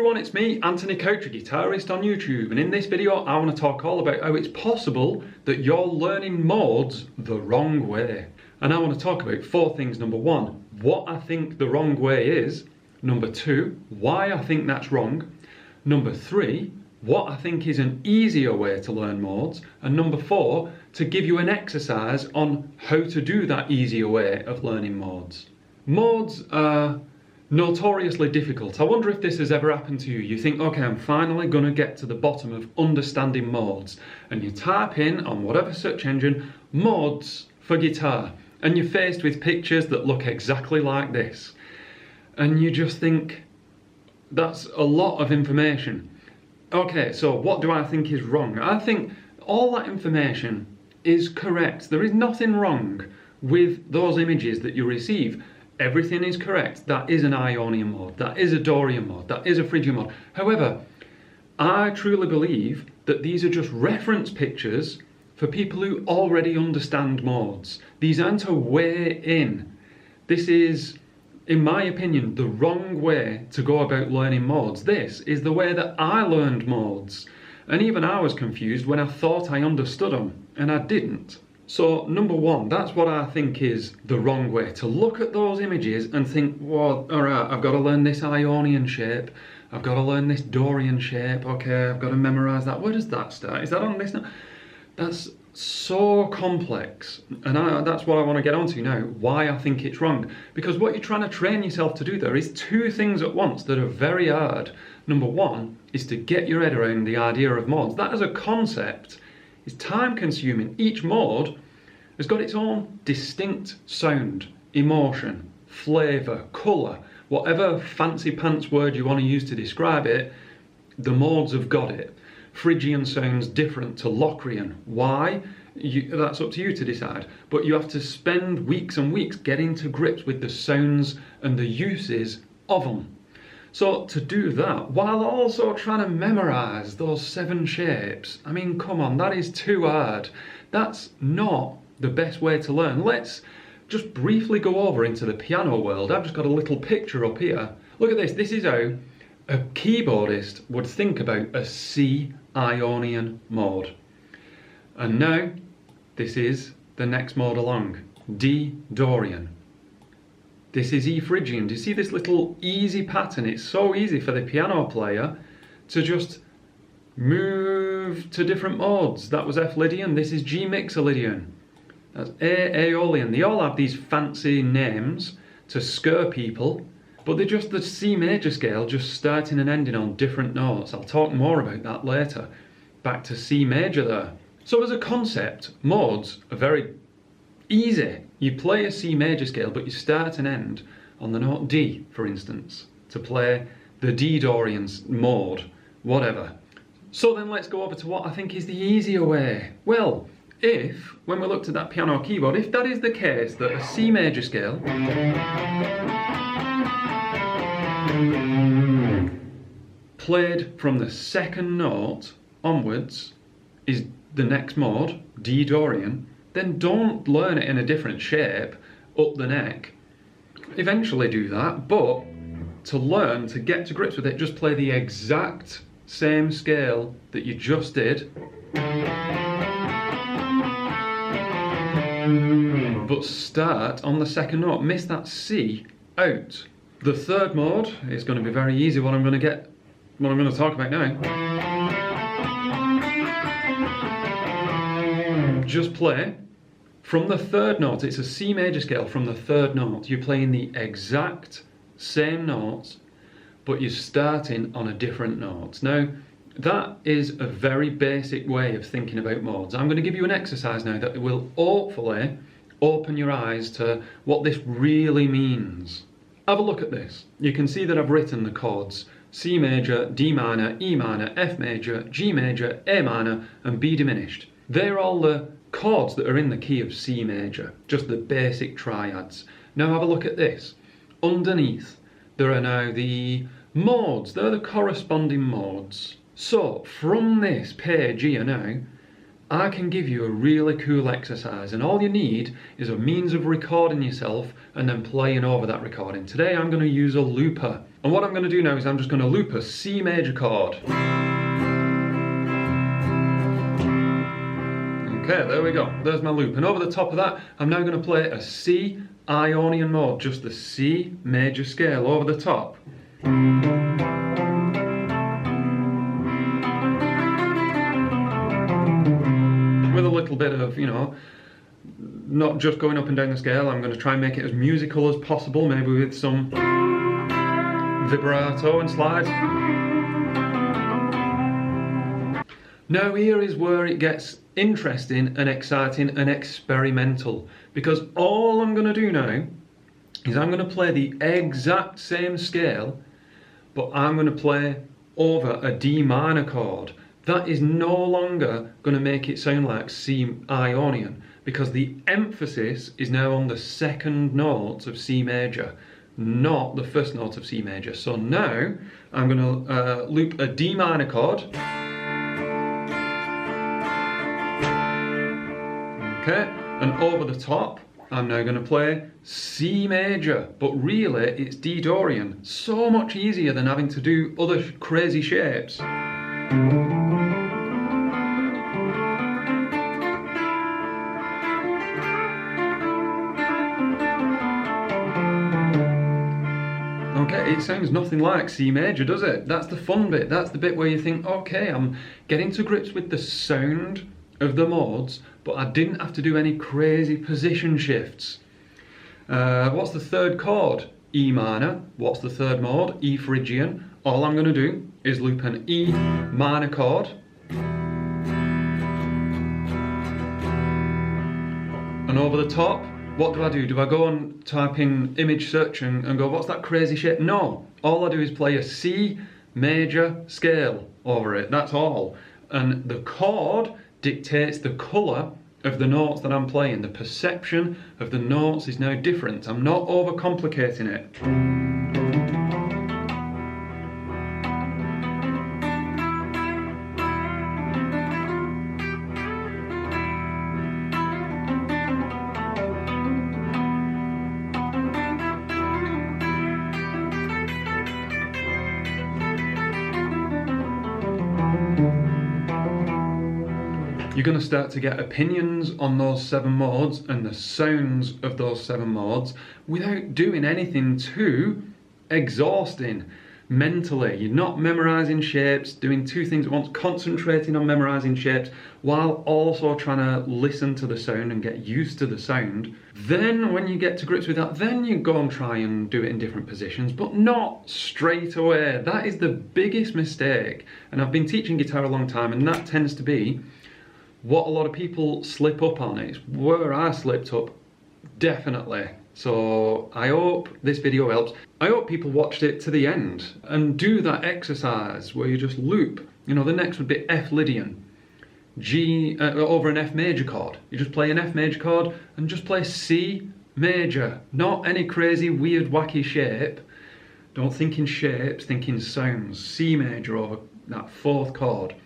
everyone, it's me, Anthony Coach, a guitarist on YouTube, and in this video I want to talk all about how it's possible that you're learning modes the wrong way. And I want to talk about 4 things. Number 1, what I think the wrong way is. Number 2, why I think that's wrong. Number 3, what I think is an easier way to learn modes. And number 4, to give you an exercise on how to do that easier way of learning modes. Modes are notoriously difficult. I wonder if this has ever happened to you. You think, okay, I'm finally going to get to the bottom of understanding modes, and you type in on whatever search engine modes for guitar, and you're faced with pictures that look exactly like this, and you just think that's a lot of information. Okay, so what do I think is wrong? I think all that information is correct. There is nothing wrong with those images that you receive. Everything is correct. That is an Ionian mode, that is a Dorian mode, that is a Phrygian mode. However, I truly believe that these are just reference pictures for people who already understand modes. These aren't a way in. This is, in my opinion, the wrong way to go about learning modes. This is the way that I learned modes. And even I was confused when I thought I understood them, and I didn't. So, number 1, that's what I think is the wrong way. To look at those images and think, well, alright, I've got to learn this Ionian shape, I've got to learn this Dorian shape, okay, I've got to memorise that. Where does that start? Is that on this now? That's so complex, and that's what I want to get onto now, why I think it's wrong. Because what you're trying to train yourself to do there is 2 things at once that are very hard. Number 1 is to get your head around the idea of modes. That as a concept is time consuming. Each mode has got its own distinct sound, emotion, flavour, colour, whatever fancy pants word you want to use to describe it, the modes have got it. Phrygian sounds different to Locrian. Why? That's up to you to decide. But you have to spend weeks and weeks getting to grips with the sounds and the uses of them. So to do that, while also trying to memorise those 7 shapes, I mean, come on, that is too hard. That's not the best way to learn. Let's just briefly go over into the piano world. I've just got a little picture up here. Look at this. This is how a keyboardist would think about a C Ionian mode. And now, this is the next mode along, D Dorian. This is E Phrygian. Do you see this little easy pattern? It's so easy for the piano player to just move to different modes. That was F Lydian, this is G Mixolydian. That's A Aeolian. They all have these fancy names to scare people, but they're just the C major scale, just starting and ending on different notes. I'll talk more about that later. Back to C major there. So as a concept, modes are very easy. You play a C major scale, but you start and end on the note D, for instance, to play the D Dorian mode, whatever. So then let's go over to what I think is the easier way. Well, if, when we looked at that piano keyboard, if that is the case, that a C major scale played from the 2nd note onwards is the next mode, D Dorian, then don't learn it in a different shape up the neck. Eventually do that, but to learn, to get to grips with it, just play the exact same scale that you just did, but start on the 2nd note. Miss that C out. The 3rd mode is going to be very easy, what I'm going to talk about now. Just play from the 3rd note. It's a C major scale from the 3rd note. You're playing the exact same notes, but you're starting on a different note. Now, that is a very basic way of thinking about modes. I'm going to give you an exercise now that will hopefully open your eyes to what this really means. Have a look at this. You can see that I've written the chords C major, D minor, E minor, F major, G major, A minor, and B diminished. They're all the chords that are in the key of C major, just the basic triads. Now have a look at this. Underneath, there are now the modes. They're the corresponding modes. So from this page here now, I can give you a really cool exercise, and all you need is a means of recording yourself and then playing over that recording. Today I'm going to use a looper, and what I'm going to do now is I'm just going to loop a C major chord. Okay, there we go, there's my loop, and over the top of that I'm now going to play a C Ionian mode, just the C major scale over the top. With a little bit of, you know, not just going up and down the scale. I'm going to try and make it as musical as possible, maybe with some vibrato and slides. Now here is where it gets interesting and exciting and experimental, because all I'm going to do now is I'm going to play the exact same scale, but I'm going to play over a D minor chord. That is no longer going to make it sound like C Ionian, because the emphasis is now on the second notes of C major, not the first note of C major. So now I'm going to loop a D minor chord. Okay, and over the top I'm now going to play C major, but really it's D Dorian. So much easier than having to do other crazy shapes. Okay, it sounds nothing like C major, does it? That's the fun bit. That's the bit where you think, okay, I'm getting to grips with the sound of the modes, but I didn't have to do any crazy position shifts. What's the third chord? E minor. What's the third mode? E Phrygian. All I'm going to do is loop an E minor chord. And over the top, what do? Do I go and type in image search and go, what's that crazy shape? No. All I do is play a C major scale over it. That's all. And the chord dictates the colour of the notes that I'm playing. The perception of the notes is now different. I'm not overcomplicating it. You're going to start to get opinions on those 7 modes and the sounds of those 7 modes without doing anything too exhausting mentally. You're not memorising shapes, doing 2 things at once, concentrating on memorising shapes while also trying to listen to the sound and get used to the sound. Then when you get to grips with that, then you go and try and do it in different positions, but not straight away. That is the biggest mistake. And I've been teaching guitar a long time, and that tends to be what a lot of people slip up on. It's where I slipped up, definitely. So I hope this video helps. I hope people watched it to the end and do that exercise where you just loop. You know, the next would be F Lydian, G over an F major chord. You just play an F major chord and just play C major. Not any crazy, weird, wacky shape. Don't think in shapes, think in sounds. C major over that 4th chord.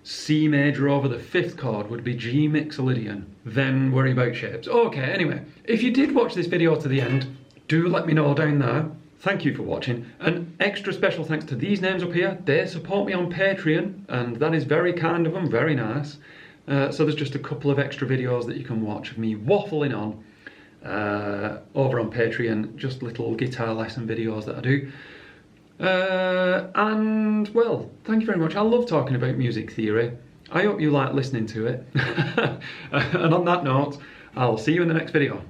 C major over the 5th chord would be G Mixolydian. Then worry about shapes. Okay, anyway, if you did watch this video to the end, do let me know down there. Thank you for watching. An extra special thanks to these names up here. They support me on Patreon, and that is very kind of them, very nice. So there's just a couple of extra videos that you can watch of me waffling on over on Patreon. Just little guitar lesson videos that I do. And well, thank you very much. I love talking about music theory. I hope you like listening to it. And on that note, I'll see you in the next video.